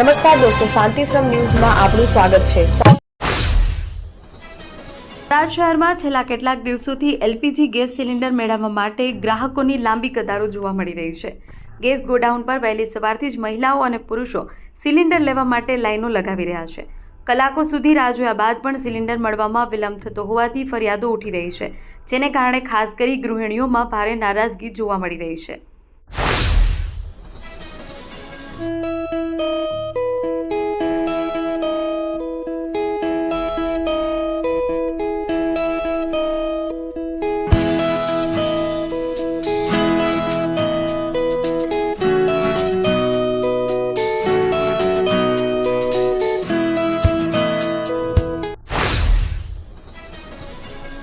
નમસ્કાર દોસ્તો, શાંતિશ્રમ ન્યૂઝમાં આપનું સ્વાગત છે। થરાદ શહેરમાં છેલ્લા કેટલાક દિવસોથી એલપીજી ગેસ સિલિન્ડર મેળવવા માટે ગ્રાહકોની લાંબી કતારો જોવા મળી રહી છે। ગેસ ગોડાઉન પર વહેલી સવારથી જ મહિલાઓ અને પુરુષો સિલિન્ડર લેવા માટે લાઈનો લગાવી રહ્યા છે। કલાકો સુધી રાહ જોયા બાદ પણ સિલિન્ડર મળવામાં વિલંબ થતો હોવાથી ફરિયાદો ઉઠી રહી છે, જેને કારણે ખાસ કરી ગૃહિણીઓમાં ભારે નારાજગી જોવા મળી રહી છે।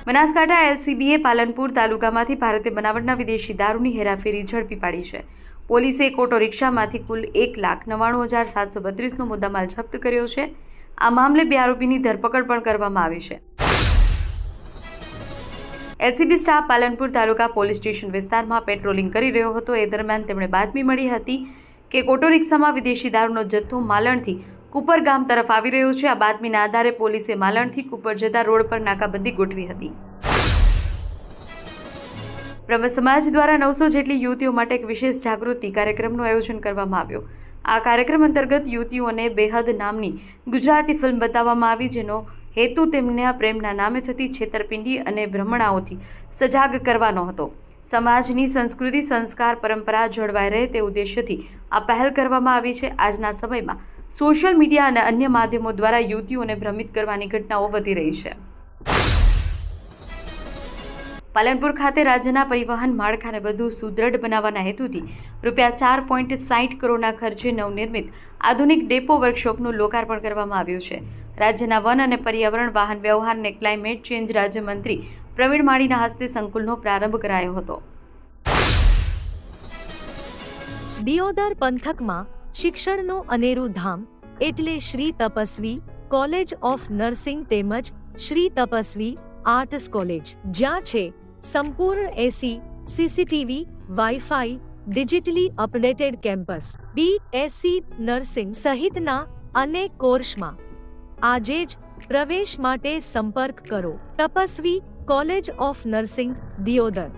બનાસકાંઠા એલસીબીએ પાલનપુર તાલુકામાંથી ભારતીય બનાવટના વિદેશી દારૂની હેરાફેરી ઝડપી પાડી છે। પોલીસે એક ઓટો રિક્ષામાંથી કુલ 1,99,732નો મુદ્દામાલ જપ્ત કર્યો છે। આ મામલે 2 આરોપીની ધરપકડ પણ કરવામાં આવી છે। એલસીબી સ્ટાફ પાલનપુર તાલુકા પોલીસ સ્ટેશન વિસ્તારમાં પેટ્રોલિંગ કરી રહ્યો હતો। એ દરમિયાન તેમણે બાતમી મળી હતી કે ઓટો રિક્ષામાં વિદેશી દારૂનો જથ્થો માલણથી કુપર ગામ તરફ આવી રહ્યો છે। આ બાતમીના આધારે પોલીસે માલણથી કુપર જતા રોડ પર નાકાબંધી ગોઠવી હતી। બ્રહ્મ સમાજ દ્વારા 900 જેટલી યુવતીઓ માટે એક વિશેષ જાગૃતિ કાર્યક્રમનું આયોજન કરવામાં આવ્યું। આ કાર્યક્રમ અંતર્ગત યુવતીઓને બેહદ નામની ગુજરાતી ફિલ્મ બતાવવામાં આવી, જેનો હેતુ તેમના પ્રેમના નામે થતી છેતરપિંડી અને ભ્રમણાઓથી સજાગ કરવાનો હતો। સમાજની સંસ્કૃતિ, સંસ્કાર, પરંપરા જળવાઈ રહે તે ઉદ્દેશ્યથી આ પહેલ કરવામાં આવી છે। આજના સમયમાં સોશિયલ મીડિયા અને અન્ય માધ્યમો દ્વારા યુવતીઓને ભ્રમિત કરવાની ઘટનાઓ વધી રહી છે। પાલનપુર ખાતે રાજ્યના પરિવહન માળખાને વધુ સુદૃઢ બનાવવાના હેતુથી ₹4.60 કરોડના ખર્ચે નવનિર્મિત આધુનિક ડેપો વર્કશોપનું લોકાર્પણ કરવામાં આવ્યું છે। રાજ્યના વન અને પર્યાવરણ, વાહન વ્યવહાર અને ક્લાઇમેટ ચેન્જ રાજ્યમંત્રી પ્રવીણ માળીના હસ્તે સંકુલનો પ્રારંભ કરાયો હતો। દિયોદર પંથકમાં શિક્ષણનું અનેરું ધામ એટલે Shri Tapasvi college of nursing તેમજ શ્રી તપસ્વી આર્ટ્સ કોલેજ, જ્યાં છે સંપૂર્ણ AC, CCTV, WiFi, digitally updated campus, BSc nursing સહિતના અનેક કોર્સમાં આજે જ પ્રવેશ માટે સંપર્ક કરો। Tapasvi college of nursing, Deodar.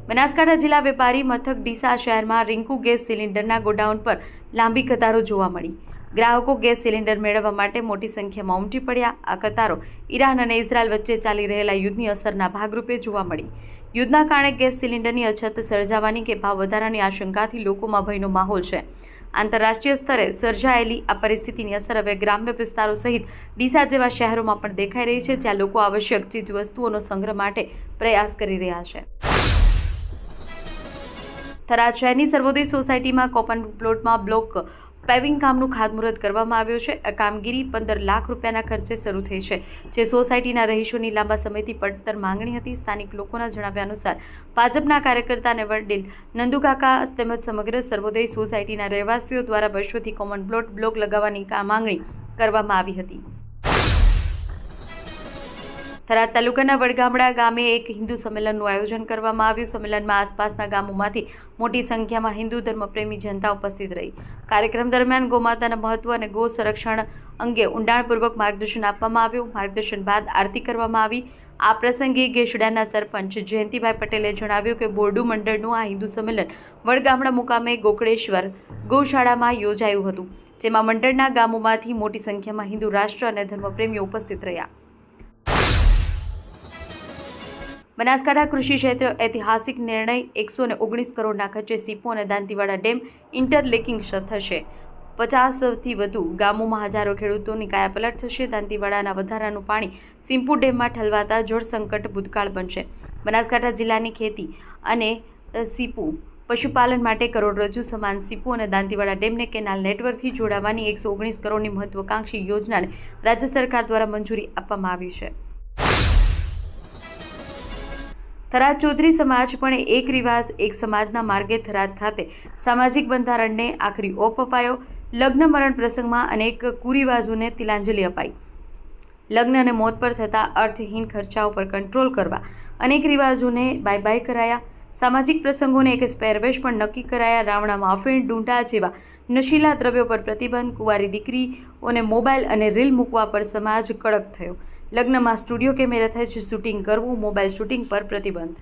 Banaskantha જિલ્લા વેપારી મથક ડીસા શહેરમાં રિંકુ ગેસ સિલિન્ડરના ગોડાઉન પર લાંબી કતારો જોવા મળી। ગ્રાહકો ગેસ સિલિન્ડર મેળવવા માટે મોટી સંખ્યામાં ઉમટી પડ્યા। આ કતારો ઈરાન અને ઇઝરાયલ વચ્ચે ચાલી રહેલા યુદ્ધની અસરના ભાગરૂપે જોવા મળી। યુદ્ધના કારણે ગેસ સિલિન્ડરની અછત સર્જાવાની કે ભાવ વધારાની આશંકાથી લોકોમાં ભયનો માહોલ છે। આંતરરાષ્ટ્રીય સ્તરે સર્જાયેલી આ પરિસ્થિતિની અસર હવે ગ્રામ્ય વિસ્તારો સહિત ડીસા જેવા શહેરોમાં પણ દેખાઈ રહી છે, જ્યાં લોકો આવશ્યક ચીજવસ્તુઓનો સંગ્રહ માટે પ્રયાસ કરી રહ્યા છે। થરાદ શહેરની સર્વોદય સોસાયટીમાં કોપન પ્લોટમાં બ્લોક પેવિંગ કામનું ખાતમુહૂર્ત કરવામાં આવ્યું છે। આ કામગીરી 15 લાખ રૂપિયાના ખર્ચે શરૂ થઈ છે, જે સોસાયટીના રહીશોની લાંબા સમયથી પડતર માંગણી હતી। સ્થાનિક લોકોના જણાવ્યા અનુસાર ભાજપના કાર્યકર્તા અને વડીલ નંદુકાકા તેમજ સમગ્ર સર્વોદય સોસાયટીના રહેવાસીઓ દ્વારા વર્ષોથી કોમન પ્લોટ બ્લોક લગાવવાની માંગણી કરવામાં આવી હતી। થરાદ તાલુકાના વડગામડા ગામે એક હિન્દુ સંમેલનનું આયોજન કરવામાં આવ્યું। સંમેલનમાં આસપાસના ગામોમાંથી મોટી સંખ્યામાં હિન્દુ ધર્મપ્રેમી જનતા ઉપસ્થિત રહી। કાર્યક્રમ દરમિયાન ગોમાતાના મહત્વ અને ગો સંરક્ષણ અંગે ઊંડાણપૂર્વક માર્ગદર્શન આપવામાં આવ્યું। માર્ગદર્શન બાદ આરતી કરવામાં આવી। આ પ્રસંગે ગેશડાના સરપંચ જયંતિભાઈ પટેલે જણાવ્યું કે બોરડુ મંડળનું આ હિન્દુ સંમેલન વડગામડા મુકામે ગોકળેશ્વર ગૌશાળામાં યોજાયું હતું, જેમાં મંડળના ગામોમાંથી મોટી સંખ્યામાં હિન્દુ રાષ્ટ્ર અને ધર્મપ્રેમીઓ ઉપસ્થિત રહ્યા। બનાસકાંઠા કૃષિ ક્ષેત્ર ઐતિહાસિક નિર્ણય 119 કરોડના ખર્ચે સીપુ અને દાંતીવાડા ડેમ ઇન્ટરલિંકિંગ થશે। 50થી વધુ ગામોમાં હજારો ખેડૂતોની કાયાપલટ થશે। દાંતીવાડાના વધારાનું પાણી સીપુ ડેમમાં ઠલવાતા જળ સંકટ ભૂતકાળ બનશે। બનાસકાંઠા જિલ્લાની ખેતી અને સીપુ પશુપાલન માટે કરોડરજ્જુ સમાન સીપુ અને દાંતીવાડા ડેમને કેનાલ નેટવર્કથી જોડાવાની 119 કરોડની મહત્વાકાંક્ષી યોજનાને રાજ્ય સરકાર દ્વારા મંજૂરી આપવામાં આવી છે। થરાદ ચૌધરી સમાજ પણ એક રિવાજ એક સમાજના માર્ગે થરાદ ખાતે સામાજિક બંધારણને આખરી ઓપ અપાયો। લગ્ન મરણ પ્રસંગમાં અનેક કુરિવાજોને તિલાંજલિ અપાઈ। લગ્ન અને મોત પર થતા અર્થહીન ખર્ચાઓ પર કંટ્રોલ કરવા અનેક રિવાજોને બાય બાય કરાયા। સામાજિક પ્રસંગોને એક જ પહેરવેશ પણ નક્કી કરાયા. રાવણામાં અફીણ, ડૂંઢા જેવા નશીલા દ્રવ્યો પર પ્રતિબંધ. કુંવારી દીકરીઓને મોબાઈલ અને રીલ મૂકવા પર સમાજ કડક થયો. લગ્નમાં સ્ટુડિયો કેમેરાથી જ શૂટિંગ કરવું, મોબાઈલ શૂટિંગ પર પ્રતિબંધ.